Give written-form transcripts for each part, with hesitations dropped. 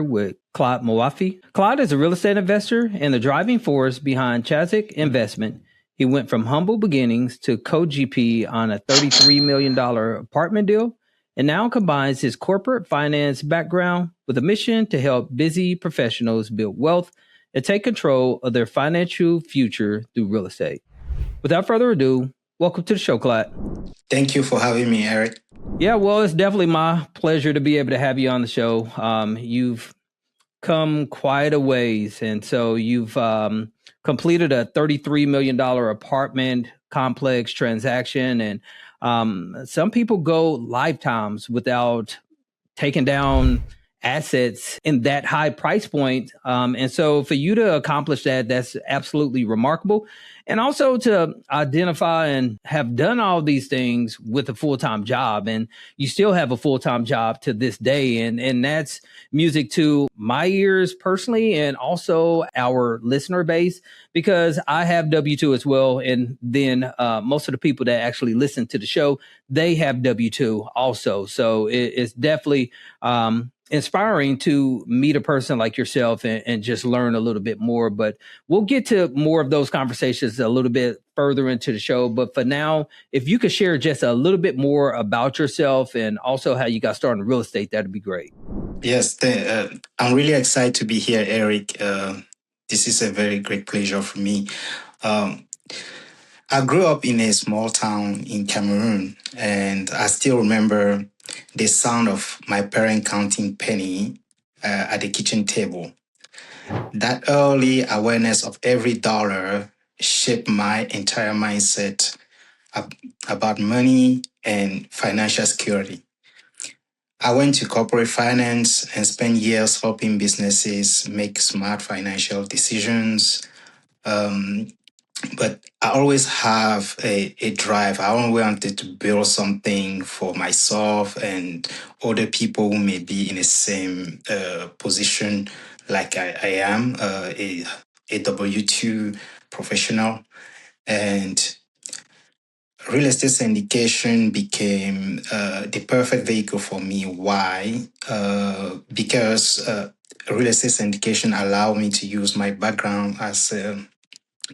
here with Claude Mouaffi. Claude is a real estate investor and the driving force behind Chazek Investment. He went from humble beginnings to co-GP on a $33 million apartment deal and now combines his corporate finance background with a mission to help busy professionals build wealth and take control of their financial future through real estate. Without further ado, welcome to the show, Claude. Thank you for having me, Eric. Yeah, well, it's definitely my pleasure to be able to have you on the show. You've come quite a ways, and so you've completed a $33 million apartment complex transaction, and some people go lifetimes without taking down assets in that high price point. And so for you to accomplish that, that's absolutely remarkable. And also to identify and have done all these things with a full-time job, and you still have a full-time job to this day. And that's music to my ears personally, and also our listener base, because I have W-2 as well. And then most of the people that actually listen to the show, they have W-2 also. So it's definitely inspiring to meet a person like yourself and just learn a little bit more. But we'll get to more of those conversations a little bit further into the show. But for now, if you could share just a little bit more about yourself and also how you got started in real estate, that'd be great. Yes, I'm really excited to be here, Eric. This is a very great pleasure for me. I grew up in a small town in Cameroon, and I still remember the sound of my parent counting penny at the kitchen table. That early awareness of every dollar shaped my entire mindset about money and financial security. I went to corporate finance and spent years helping businesses make smart financial decisions. Um, but I always have a drive. I always wanted to build something for myself and other people who may be in the same position like I am, a W-2 professional. And real estate syndication became the perfect vehicle for me. Why? Because real estate syndication allowed me to use my background as a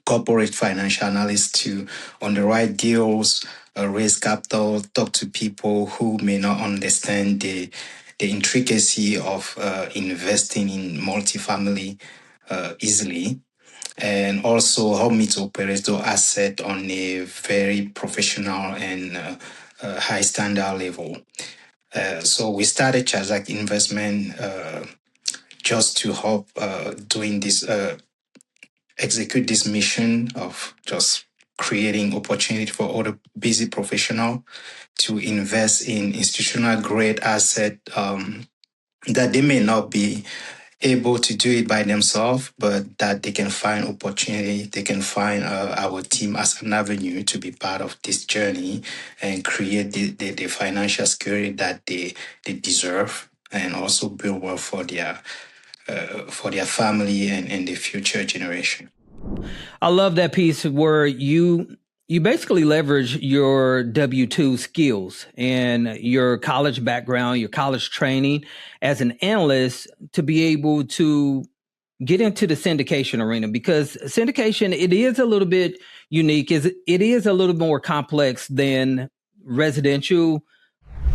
corporate financial analyst to underwrite deals, raise capital, talk to people who may not understand the intricacy of investing in multifamily easily, and also help me to operate those assets on a very professional and high standard level. So we started Chazek Investment just to help doing this, execute this mission of just creating opportunity for other busy professional to invest in institutional grade asset that they may not be able to do it by themselves, but that they can find opportunity. They can find our team as an avenue to be part of this journey and create the financial security that they deserve, and also build wealth for their family and the future generation. I love that piece where you basically leverage your W-2 skills and your college background, your college training as an analyst to be able to get into the syndication arena, because syndication, it is a little bit unique. It is a little more complex than residential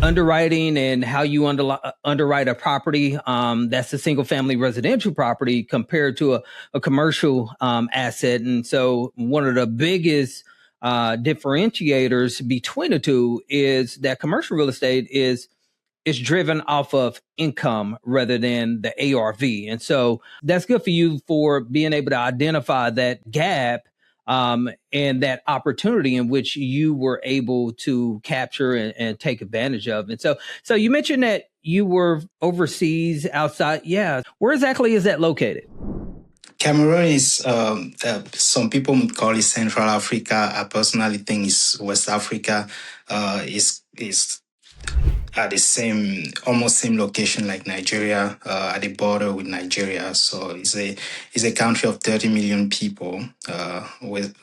underwriting and how you underwrite a property that's a single family residential property compared to a commercial asset. And so one of the biggest differentiators between the two is that commercial real estate is driven off of income rather than the ARV. And so that's good for you for being able to identify that gap and that opportunity in which you were able to capture and take advantage of. And so you mentioned that you were overseas outside. Yeah. Where exactly is that located? Cameroon is, some people would call it Central Africa. I personally think it's West Africa. Is at the almost same location like Nigeria, at the border with Nigeria. So it's a country of 30 million people,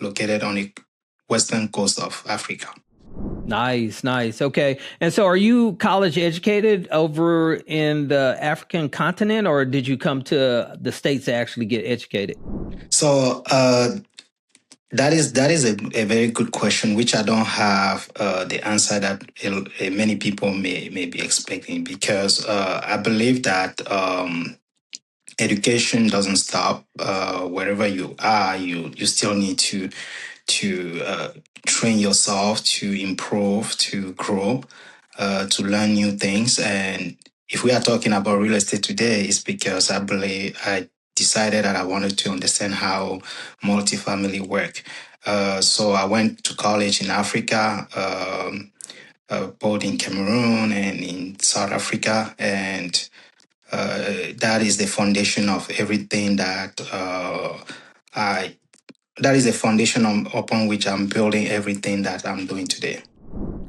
located on the western coast of Africa. Nice, nice. Okay. And so are you college educated over in the African continent, or did you come to the States to actually get educated? So that is a very good question, which I don't have the answer that many people may be expecting, because I believe that education doesn't stop wherever you are. You still need to train yourself, to improve, to grow, to learn new things. And if we are talking about real estate today, it's because I decided that I wanted to understand how multifamily work. So I went to college in Africa, both in Cameroon and in South Africa, and that is the foundation of everything I that is the foundation upon which I'm building everything that I'm doing today.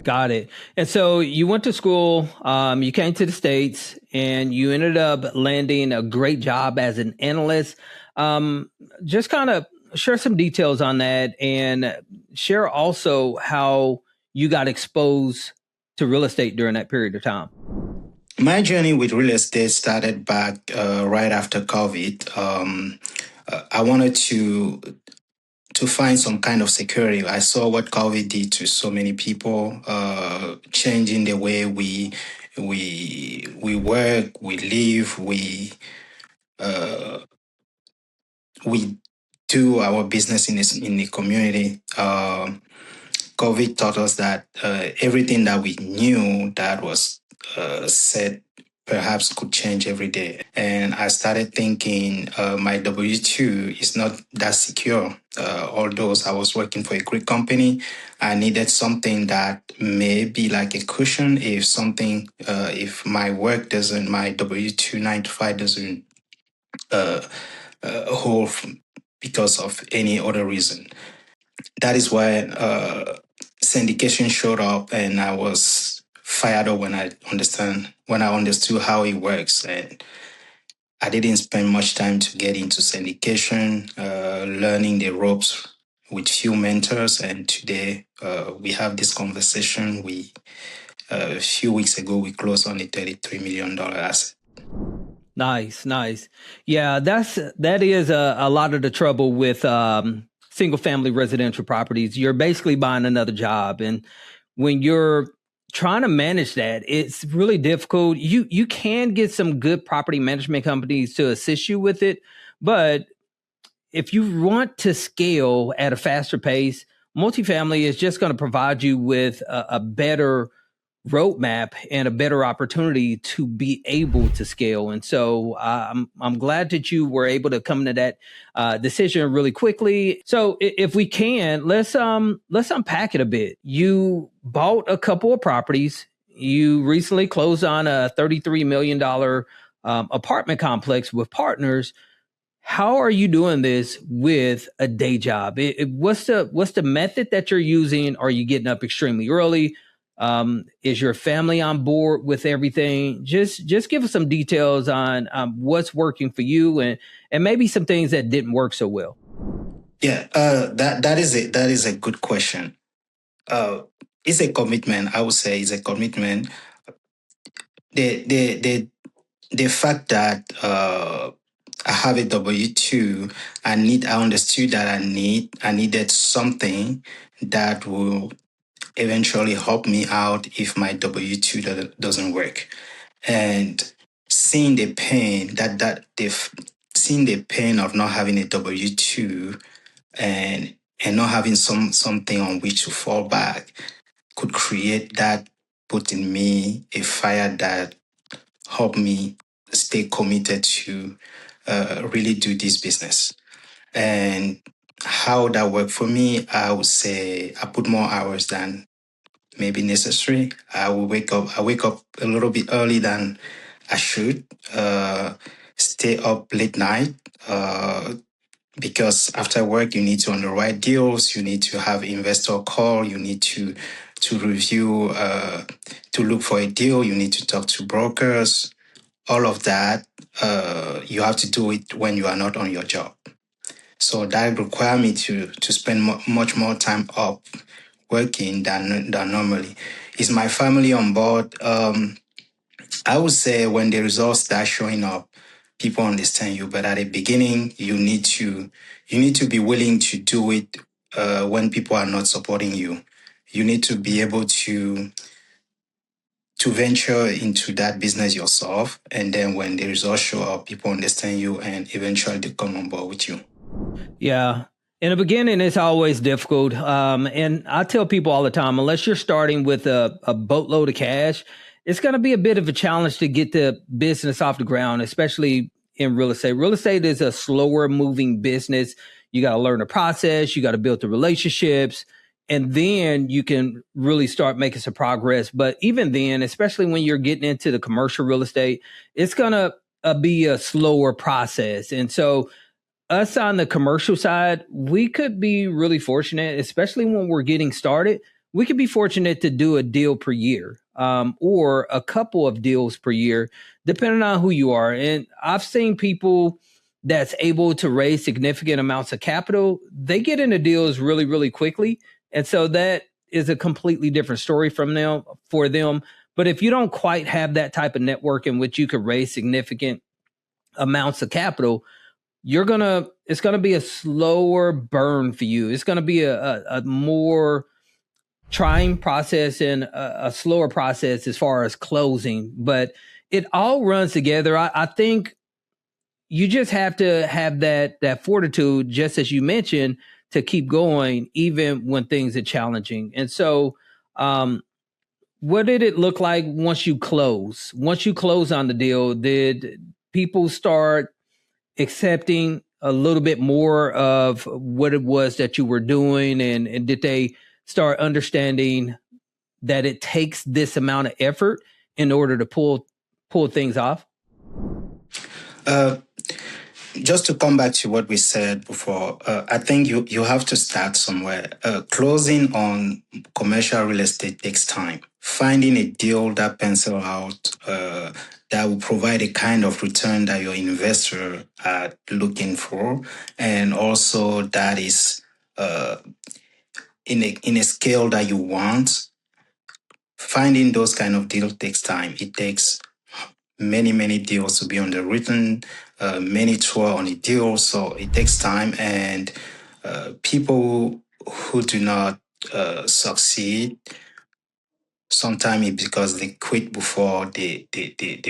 Got it. And so you went to school, you came to the States, and you ended up landing a great job as an analyst. Just kind of share some details on that, and share also how you got exposed to real estate during that period of time. My journey with real estate started back right after COVID. I wanted to find some kind of security. I saw what COVID did to so many people, changing the way we work, we live, uh, we do our business in the community. COVID taught us that everything that we knew that was said perhaps could change every day. And I started thinking my W 2 is not that secure. Although I was working for a great company, I needed something that may be like a cushion if my work doesn't, my W 2 9 to 5 doesn't uh, hold because of any other reason. That is why syndication showed up, and I was fired up when I understood how it works. And I didn't spend much time to get into syndication, learning the ropes with few mentors. And today we have this conversation. A few weeks ago we closed on a $33 million asset. Nice, nice. Yeah, that is a lot of the trouble with single family residential properties. You're basically buying another job, and when you're trying to manage that, it's really difficult. You can get some good property management companies to assist you with it, but if you want to scale at a faster pace, multifamily is just going to provide you with a better roadmap and a better opportunity to be able to scale. And so I'm glad that you were able to come to that decision really quickly. So if we can, let's unpack it a bit. You bought a couple of properties. You recently closed on a $33 million apartment complex with partners. How are you doing this with a day job? What's the method that you're using? Are you getting up extremely early? Is your family on board with everything? Just give us some details on what's working for you, and maybe some things that didn't work so well. Yeah, that is a good question. It's a commitment. I would say it's a commitment. The fact that I have a W two, I understood that I needed something that will eventually help me out if my W two doesn't work, and seeing the pain seeing the pain of not having a W two and not having something on which to fall back could create that, put in me a fire that helped me stay committed to really do this business. And how that worked for me, I would say I put more hours than maybe necessary. I wake up a little bit early than I should. Stay up late night. Because after work you need to underwrite deals, you need to have investor call, you need to review, to look for a deal, you need to talk to brokers, all of that. You have to do it when you are not on your job. So that require me to spend much more time up working than normally. Is my family on board? I would say when the results start showing up, people understand you. But at the beginning, you need to be willing to do it when people are not supporting you. You need to be able to venture into that business yourself. And then when the results show up, people understand you and eventually they come on board with you. Yeah. In the beginning, it's always difficult. And I tell people all the time, unless you're starting with a boatload of cash, it's going to be a bit of a challenge to get the business off the ground, especially in real estate. Real estate is a slower moving business. You got to learn the process, you got to build the relationships, and then you can really start making some progress. But even then, especially when you're getting into the commercial real estate, it's going to be a slower process. And so, us on the commercial side, we could be really fortunate, especially when we're getting started. We could be fortunate to do a deal per year, or a couple of deals per year, depending on who you are. And I've seen people that's able to raise significant amounts of capital. They get into deals really, really quickly. And so that is a completely different story for them. But if you don't quite have that type of network in which you could raise significant amounts of capital, it's gonna be a slower burn for you. It's gonna be a more trying process and a slower process as far as closing, but it all runs together. I think you just have to have that fortitude, just as you mentioned, to keep going even when things are challenging. And so, what did it look like once you close? Once you close on the deal, did people start accepting a little bit more of what it was that you were doing, and did they start understanding that it takes this amount of effort in order to pull things off? Uh, just to come back to what we said before, I think you have to start somewhere. Closing on commercial real estate takes time. Finding a deal that pencil out, that will provide a kind of return that your investor are looking for, and also that is in a scale that you want. Finding those kind of deals takes time. It takes many deals to be underwritten, many tour on a deal, so it takes time. And people who do not succeed, sometimes it's because they quit before they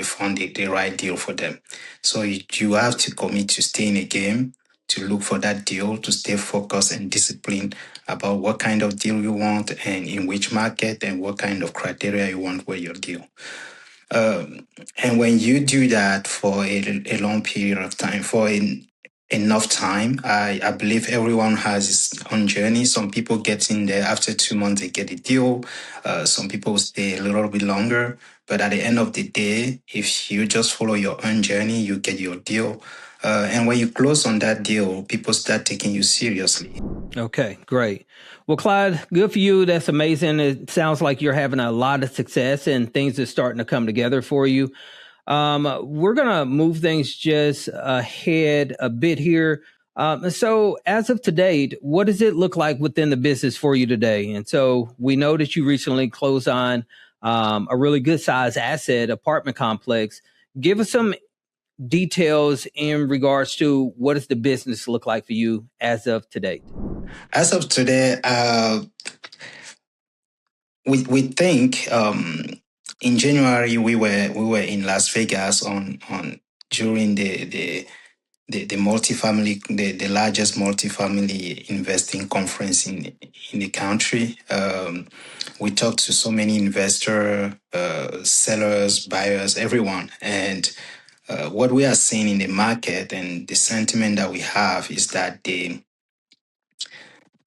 found the right deal for them. So you have to commit to stay in a game, to look for that deal, to stay focused and disciplined about what kind of deal you want and in which market and what kind of criteria you want for your deal. And when you do that for a long period of time, enough time, I believe everyone has his own journey. Some people get in there after 2 months, they get a deal. Some people stay a little bit longer. But at the end of the day, if you just follow your own journey, you get your deal. And when you close on that deal, people start taking you seriously. Okay, great. Well, Clyde, good for you. That's amazing. It sounds like you're having a lot of success and things are starting to come together for you. We're going to move things just ahead a bit here. So, as of today, what does it look like within the business for you today? And so, we know that you recently closed on a really good size asset apartment complex. Give us some details in regards to what does the business look like for you as of today? As of today, we think in January we were in Las Vegas on during the multifamily, the largest multifamily investing conference in the country. We talked to so many investors, sellers, buyers, everyone. And what we are seeing in the market and the sentiment that we have is that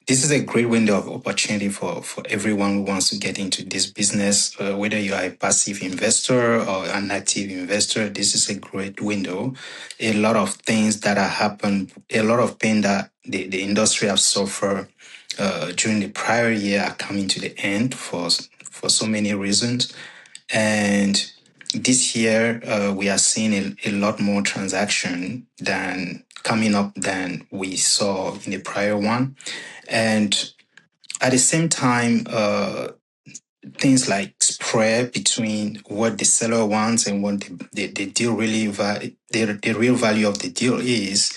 this is a great window of opportunity for everyone who wants to get into this business. Whether you are a passive investor or an active investor, this is a great window. A lot of things that have happened, a lot of pain that the industry have suffered during the prior year are coming to the end for so many reasons. And this year, we are seeing a lot more transaction than coming up than we saw in the prior one. And At the same time, things like spread between what the seller wants and what the deal really the real value of the deal is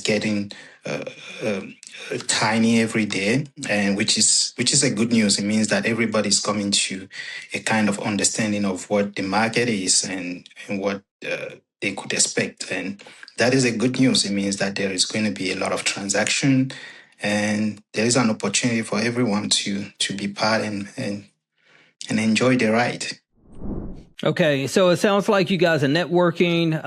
getting uh, um, tiny every day, and which is a good news. It means that everybody's coming to a kind of understanding of what the market is and what they could expect, and that is a good news. It means that there is going to be a lot of transaction, and there is an opportunity for everyone to be part and enjoy the ride. Okay, so it sounds like you guys are networking,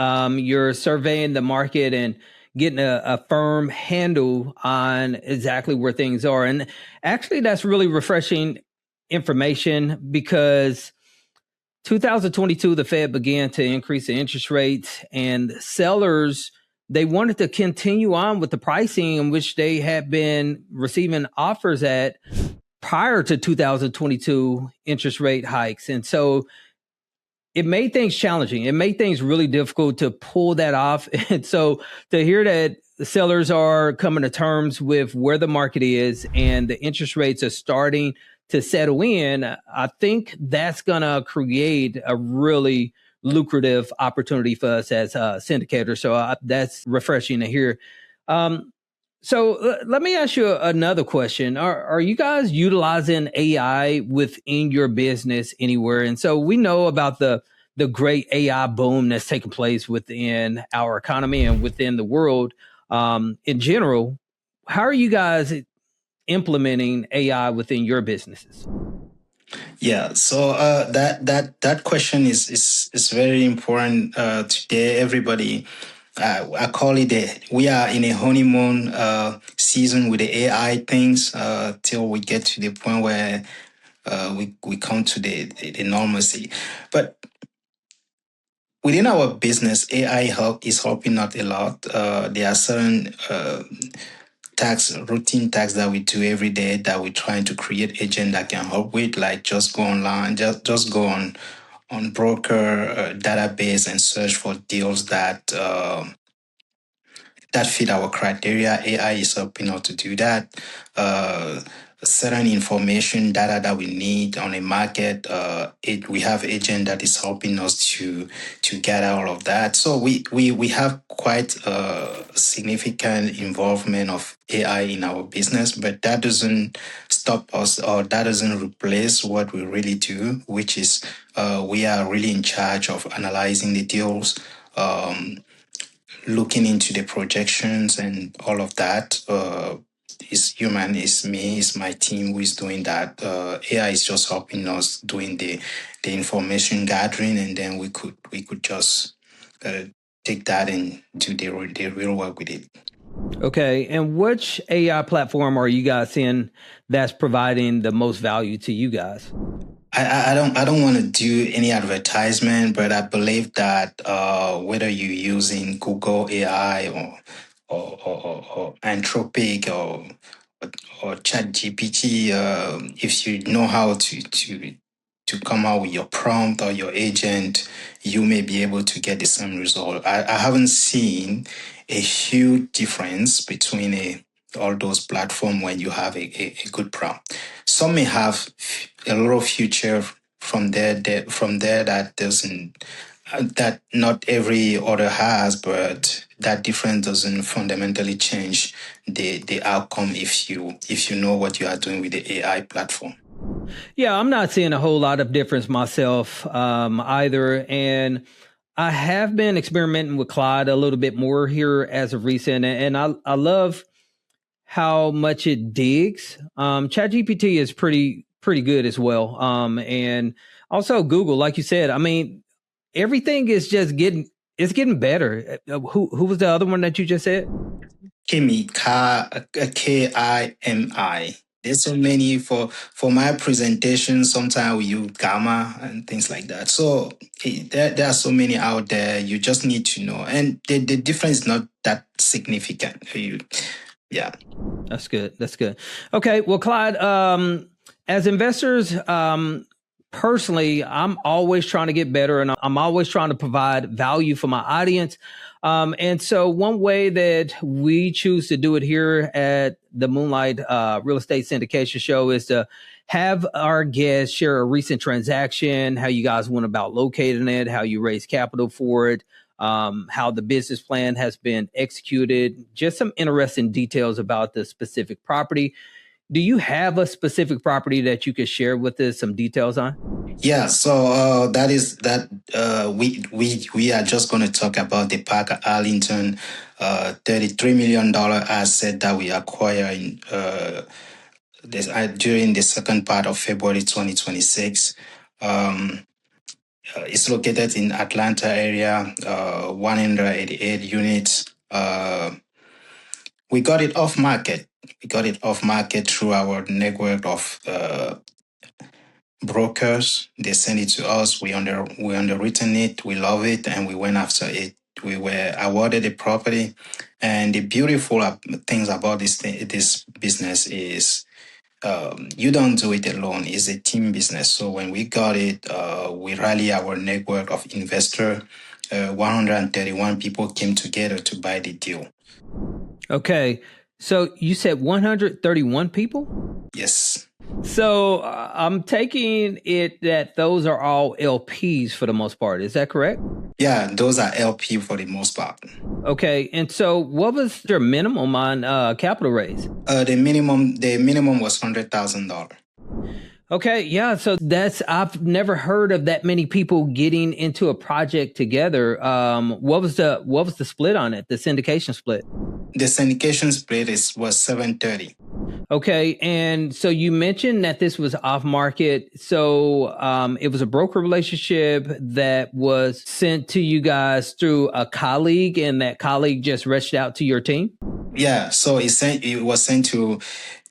you're surveying the market and getting a firm handle on exactly where things are. And actually, that's really refreshing information because 2022, the Fed began to increase the interest rates, and sellers, they wanted to continue on with the pricing in which they had been receiving offers at prior to 2022 interest rate hikes. And so it made things challenging. It made things really difficult to pull that off. And so to hear that the sellers are coming to terms with where the market is and the interest rates are starting to settle in, I think that's going to create a really lucrative opportunity for us as a syndicator. So that's refreshing to hear. So let me ask you another question. Are you guys utilizing AI within your business anywhere? And so we know about the great AI boom that's taking place within our economy and within the world in general. How are you guys implementing AI within your businesses? Yeah, so that question is very important today. Everybody, I call it we are in a honeymoon season with the AI things till we get to the point where we come to the normalcy. But within our business, AI is helping out a lot. There are certain routine tasks that we do every day that we're trying to create agent that can help with, like just go online, just go on broker database and search for deals that fit our criteria. AI is helping us to do that. Certain information data that we need on a market, we have agent that is helping us to gather all of that. So we have quite a significant involvement of AI in our business, but that doesn't stop us, or that doesn't replace what we really do, which is we are really in charge of analyzing the deals, looking into the projections and all of that. Is human, is me, is my team who is doing that. AI is just helping us doing the information gathering, and then we could just take that and do the real work with it. Okay, and which AI platform are you guys seeing that's providing the most value to you guys? I don't want to do any advertisement, but I believe that whether you're using Google AI or Anthropic or ChatGPT, if you know how to come out with your prompt or your agent, you may be able to get the same result. I haven't seen a huge difference between all those platforms when you have a good prompt. Some may have a lot of future from there that doesn't that not every other has, but that difference doesn't fundamentally change the outcome if you know what you are doing with the AI platform. Yeah, I'm not seeing a whole lot of difference myself either. And I have been experimenting with Claude a little bit more here as of recent. And I love how much it digs. ChatGPT is pretty good as well. And also Google, like you said, I mean, everything is just getting better. Who was the other one that you just said? Kimi. There's so many for my presentation. Sometimes we use Gamma and things like that. So there are so many out there. You just need to know, and the difference is not that significant. Yeah. That's good. That's good. Okay. Well, Clyde, as investors, personally, I'm always trying to get better and I'm always trying to provide value for my audience. And so one way that we choose to do it here at the Moonlight Real Estate Syndication Show is to have our guests share a recent transaction, how you guys went about locating it, how you raised capital for it, how the business plan has been executed, just some interesting details about the specific property. Do you have a specific property that you could share with us some details on? Yeah, so that is that we are just going to talk about the Park Arlington $33 million asset that we acquired in during the second part of February 2026. It's located in Atlanta area, 188 units. We got it off market. We got it off market through our network of brokers. They send it to us. We underwritten it. We love it, and we went after it. We were awarded a property, and the beautiful things about this business is you don't do it alone. It's a team business. So when we got it, we rally our network of investor. 131 people came together to buy the deal. Okay. So you said 131 people? Yes. So I'm taking it that those are all LPs for the most part. Is that correct? Yeah, those are LP for the most part. Okay. And so what was your minimum on capital raise? The minimum was $100,000. Okay, yeah. So I've never heard of that many people getting into a project together. What was the split on it? The syndication split? The syndication split was 730. Okay, and so you mentioned that this was off market. So it was a broker relationship that was sent to you guys through a colleague, and that colleague just reached out to your team? Yeah, so it was sent to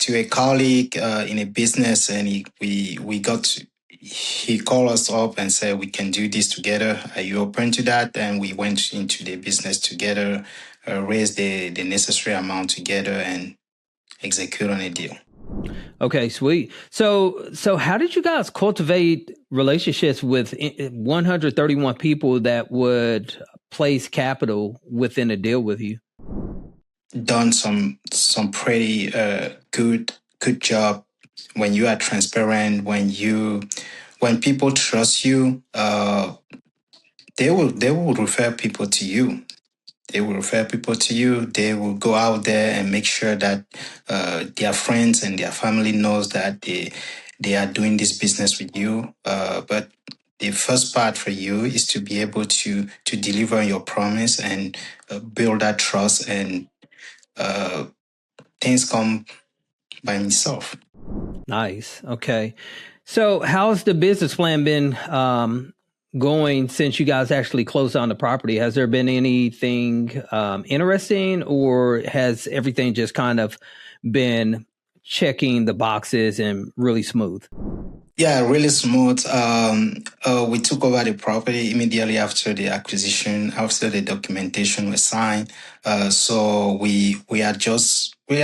a colleague in a business, and he called us up and said, we can do this together. Are you open to that? And we went into the business together, raised the necessary amount together, and execute on a deal. Okay, sweet. So how did you guys cultivate relationships with 131 people that would place capital within a deal with you? Done some pretty good job. When you are transparent, when people trust you, they will refer people to you. They will refer people to you. They will go out there and make sure that their friends and their family knows that they are doing this business with you. But the first part for you is to be able to deliver your promise and build that trust, and things come by itself. Nice. Okay. So how's the business plan been going since you guys actually closed on the property? Has there been anything interesting, or has everything just kind of been checking the boxes and really smooth? Yeah, really smooth. We took over the property immediately after the acquisition, after the documentation was signed. So we are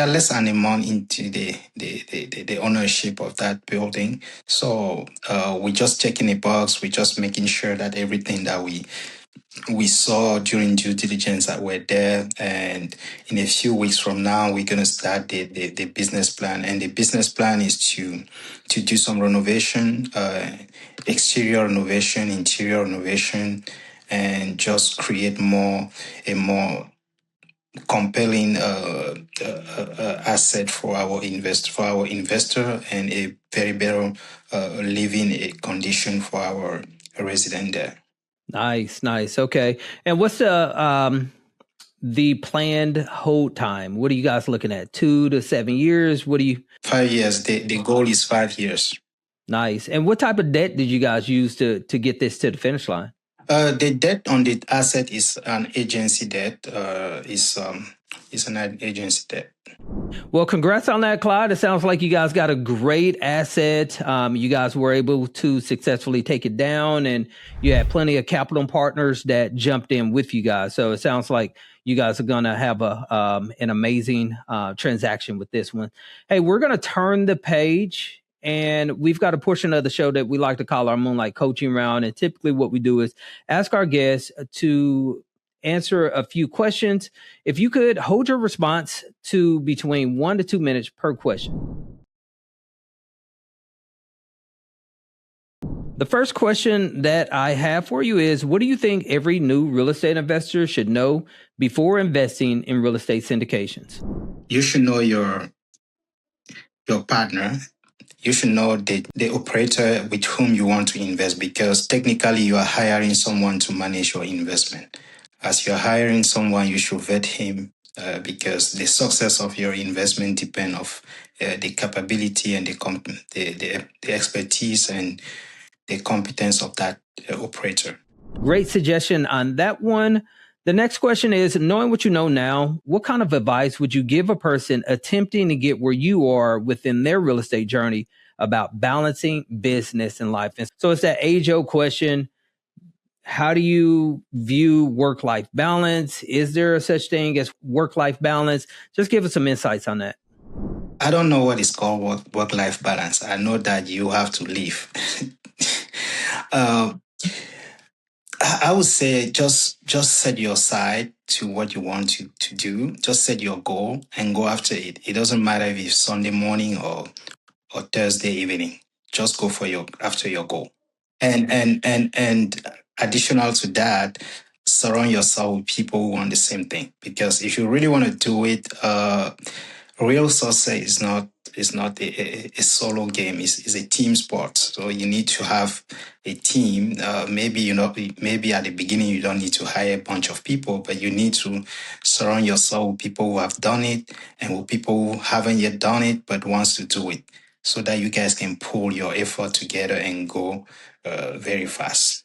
less than a month into the ownership of that building. So we just checking a box. We just making sure that everything that we saw during due diligence that were there, and in a few weeks from now we're going to start the business plan. And the business plan is to do some renovation, exterior renovation, interior renovation, and just create a more compelling asset for our investor, and a very better living condition for our resident there. Nice. Okay. And what's the planned hold time? What are you guys looking at? 2 to 7 years? 5 years. The goal is 5 years. Nice. And what type of debt did you guys use to get this to the finish line? The debt on the asset is an agency debt. Is an agency debt. Well, congrats on that, Claude. It sounds like you guys got a great asset. You guys were able to successfully take it down, and you had plenty of capital partners that jumped in with you guys. So it sounds like you guys are going to have an amazing transaction with this one. Hey, we're going to turn the page. And we've got a portion of the show that we like to call our Moonlight Coaching Round. And typically what we do is ask our guests to answer a few questions. If you could hold your response to between 1 to 2 minutes per question. The first question that I have for you is, what do you think every new real estate investor should know before investing in real estate syndications? You should know your partner. You should know the operator with whom you want to invest, because technically you are hiring someone to manage your investment. As you're hiring someone, you should vet him, because the success of your investment depends on the capability and the expertise and the competence of that operator. Great suggestion on that one. The next question is, knowing what you know now, what kind of advice would you give a person attempting to get where you are within their real estate journey about balancing business and life? And so it's that age-old question. How do you view work-life balance? Is there a such thing as work-life balance? Just give us some insights on that. I don't know what is called work-life balance. I know that you have to live. I would say just set your side to what you want to do. Just set your goal and go after it. It doesn't matter if it's Sunday morning or Thursday evening. Just go after your goal. And additional to that, surround yourself with people who want the same thing. Because if you really want to do it, real success is not a solo game. It's a team sport. So you need to have a team. Maybe at the beginning you don't need to hire a bunch of people, but you need to surround yourself with people who have done it and with people who haven't yet done it but wants to do it, so that you guys can pull your effort together and go very fast.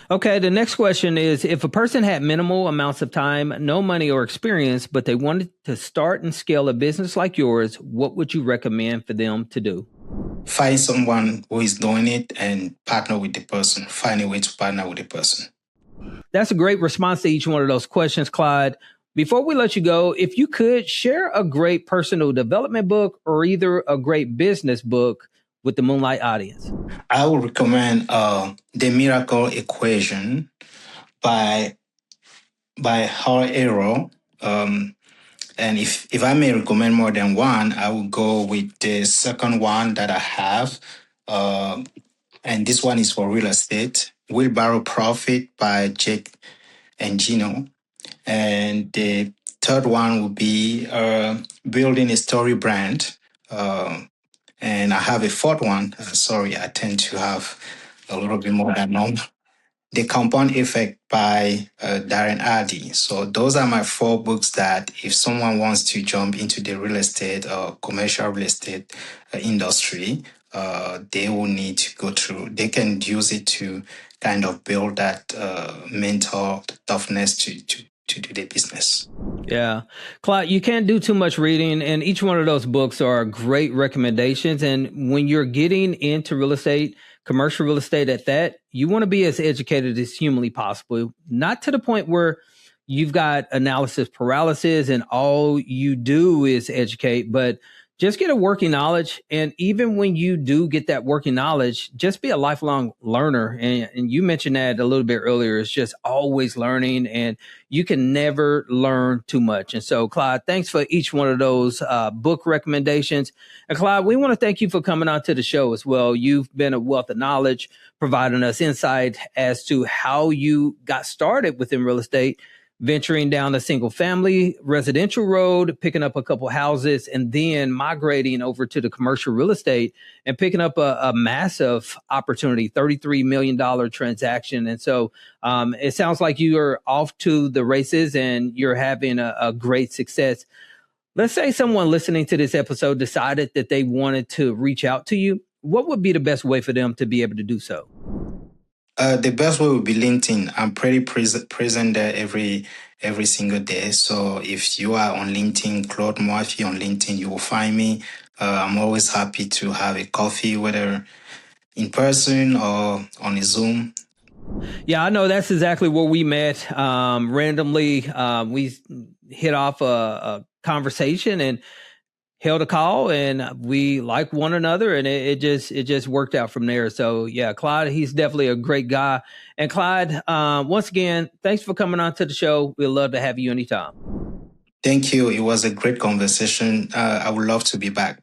Okay, the next question is, if a person had minimal amounts of time, no money or experience, but they wanted to start and scale a business like yours, what would you recommend for them to do? Find someone who is doing it and partner with the person. Find a way to partner with the person. That's a great response to each one of those questions, Claude. Before we let you go, if you could share a great personal development book or either a great business book with the Moonlight audience. I would recommend The Miracle Equation by Hal Arrow. And if I may recommend more than one, I will go with the second one that I have. And this one is for real estate. Wheelbarrow Profit by Jake and Gino. And the third one would be Building a Story Brand. And I have a fourth one. Sorry, I tend to have a little bit more than normal. The Compound Effect by Darren Hardy. So those are my four books that if someone wants to jump into the real estate or commercial real estate industry, they will need to go through. They can use it to kind of build that mental toughness to do the business. Yeah. Claude, you can't do too much reading, and each one of those books are great recommendations. And when you're getting into real estate, commercial real estate at that, you want to be as educated as humanly possible, not to the point where you've got analysis paralysis and all you do is educate, but just get a working knowledge. And even when you do get that working knowledge, just be a lifelong learner. And you mentioned that a little bit earlier. It's just always learning, and you can never learn too much. And so, Claude, thanks for each one of those book recommendations. And Claude, we want to thank you for coming on to the show as well. You've been a wealth of knowledge, providing us insight as to how you got started within real estate, venturing down a single family residential road, picking up a couple houses, and then migrating over to the commercial real estate and picking up a massive opportunity, $33 million transaction. And so it sounds like you are off to the races and you're having a great success. Let's say someone listening to this episode decided that they wanted to reach out to you. What would be the best way for them to be able to do so? The best way would be LinkedIn. I'm pretty present there every single day. So if you are on LinkedIn, Claude Mouaffi on LinkedIn, you will find me. I'm always happy to have a coffee, whether in person or on a Zoom. Yeah, I know that's exactly where we met. Randomly, we hit off a conversation, and held a call, and we like one another, and it just worked out from there. So yeah, Claude, he's definitely a great guy. And Claude, once again, thanks for coming on to the show. We'd love to have you anytime. Thank you. It was a great conversation. I would love to be back.